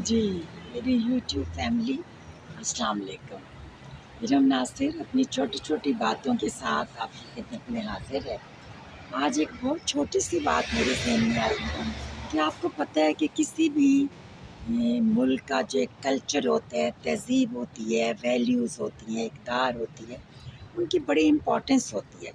جی، میری YouTube family السلام علیکم۔ میرم ناصر اپنی چھوٹی چھوٹی باتوں کے ساتھ آپ کی خدمت میں حاضر ہے۔ آج ایک بہت چھوٹی سی بات میرے ذہن میں آئی کہ آپ کو پتہ ہے کہ کسی بھی ملک کا جو ایک کلچر ہوتا ہے، تہذیب ہوتی ہے، ویلیوز ہوتی ہیں، اقدار ہوتی ہے، ان کی بڑی امپورٹنس ہوتی ہے،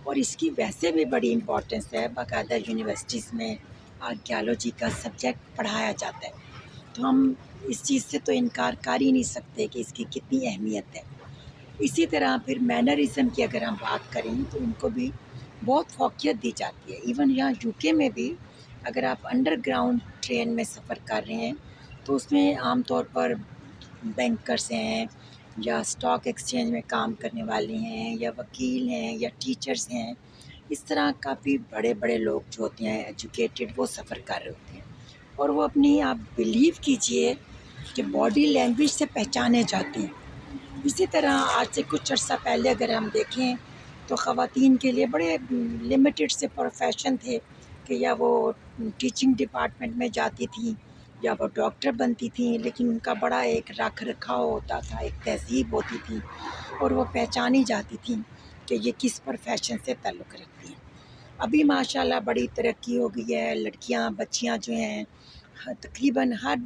اور اس کی ویسے بھی بڑی امپورٹنس ہے۔ باقاعدہ یونیورسٹیز میں آرکیالوجی کا سبجیکٹ پڑھایا جاتا ہے، تو ہم اس چیز سے تو انکار کر ہی نہیں سکتے کہ اس کی کتنی اہمیت ہے۔ اسی طرح پھر مینرزم کی اگر ہم بات کریں تو ان کو بھی بہت فوقیت دی جاتی ہے۔ ایون یہاں یو کے میں بھی اگر آپ انڈر گراؤنڈ ٹرین میں سفر کر رہے ہیں تو اس میں عام طور پر بینکرز ہیں یا اسٹاک ایکسچینج میں کام کرنے والے ہیں یا وکیل ہیں یا ٹیچرز ہیں، اس طرح کافی بڑے بڑے لوگ جو ہوتے ہیں ایجوکیٹڈ، وہ سفر کر رہے ہوتے ہیں، اور وہ اپنی، آپ بلیو کیجئے کہ باڈی لینگویج سے پہچانے جاتے ہیں۔ اسی طرح آج سے کچھ عرصہ پہلے اگر ہم دیکھیں تو خواتین کے لیے بڑے لمیٹڈ سے پروفیشن تھے کہ یا وہ ٹیچنگ ڈپارٹمنٹ میں جاتی تھیں یا وہ ڈاکٹر بنتی تھیں، لیکن ان کا بڑا ایک رکھ رکھاؤ ہوتا تھا، ایک تہذیب ہوتی تھی، اور وہ پہچانی جاتی تھیں کہ یہ کس پروفیشن سے تعلق رکھتی ہیں۔ ابھی ماشاءاللہ بڑی ترقی ہو گئی ہے، لڑکیاں بچیاں جو ہیں تقریباً ہر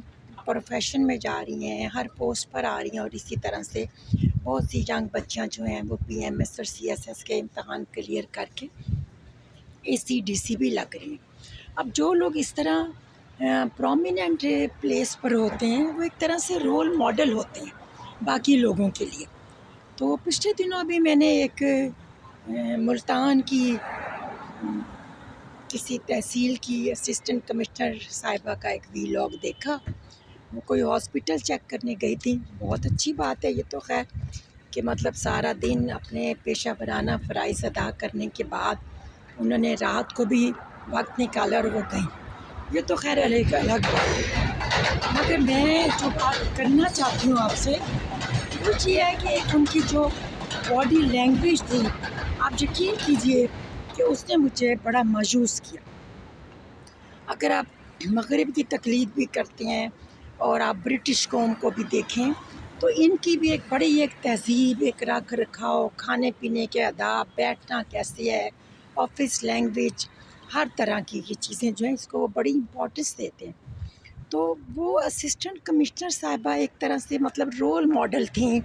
پروفیشن میں جا رہی ہیں، ہر پوسٹ پر آ رہی ہیں، اور اسی طرح سے بہت سی ینگ بچیاں جو ہیں وہ پی ایم ایس اور سی ایس ایس کے امتحان کلیئر کر کے اے سی ڈی سی بھی لگ رہی ہیں۔ اب جو لوگ اس طرح پرومیننٹ پلیس پر ہوتے ہیں وہ ایک طرح سے رول ماڈل ہوتے ہیں باقی لوگوں کے لیے۔ تو پچھلے دنوں بھی میں نے ایک ملتان کی کسی تحصیل کی اسسٹنٹ کمشنر صاحبہ کا ایک ویلاگ دیکھا۔ وہ کوئی ہاسپٹل چیک کرنے گئی تھی۔ بہت اچھی بات ہے یہ تو، خیر کہ مطلب سارا دن اپنے پیشہ ورانہ فرائض ادا کرنے کے بعد انہوں نے رات کو بھی وقت نکالا اور وہ گئیں، یہ تو خیر الگ بات ہے۔ مگر میں جو بات کرنا چاہتی ہوں آپ سے وہ یہ ہے کہ ایک ان کی جو باڈی لینگویج تھی، آپ یقین کیجئے کہ اس نے مجھے بڑا مایوس کیا۔ اگر آپ مغرب کی تقلید بھی کرتے ہیں اور آپ برٹش قوم کو بھی دیکھیں تو ان کی بھی ایک بڑی ایک تہذیب، ایک رکھ رکھاؤ، کھانے پینے کے آداب، بیٹھنا کیسے ہے، آفس لینگویج، ہر طرح کی یہ چیزیں جو ہیں اس کو وہ بڑی امپورٹنس دیتے ہیں۔ تو وہ اسسٹنٹ کمشنر صاحبہ ایک طرح سے مطلب رول ماڈل تھیں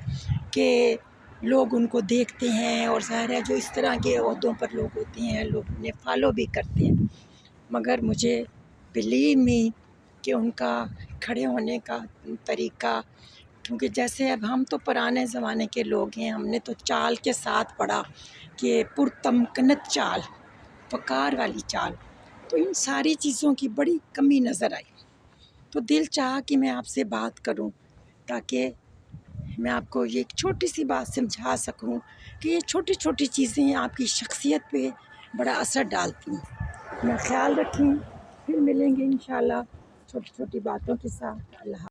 کہ لوگ ان کو دیکھتے ہیں، اور ظاہر ہے جو اس طرح کے عہدوں پر لوگ ہوتے ہیں لوگ انہیں فالو بھی کرتے ہیں۔ مگر مجھے بلیو می کہ ان کا کھڑے ہونے کا طریقہ، کیونکہ جیسے اب ہم تو پرانے زمانے کے لوگ ہیں، ہم نے تو چال کے ساتھ پڑھا کہ پرتمکنت چال، وقار والی چال، تو ان ساری چیزوں کی بڑی کمی نظر آئی۔ تو دل چاہا کہ میں آپ سے بات کروں تاکہ میں آپ کو یہ ایک چھوٹی سی بات سمجھا سکوں کہ یہ چھوٹی چھوٹی چیزیں آپ کی شخصیت پہ بڑا اثر ڈالتی ہیں۔ اپنا خیال رکھیں، پھر ملیں گے انشاءاللہ چھوٹی چھوٹی باتوں کے ساتھ۔ اللہ حافظ۔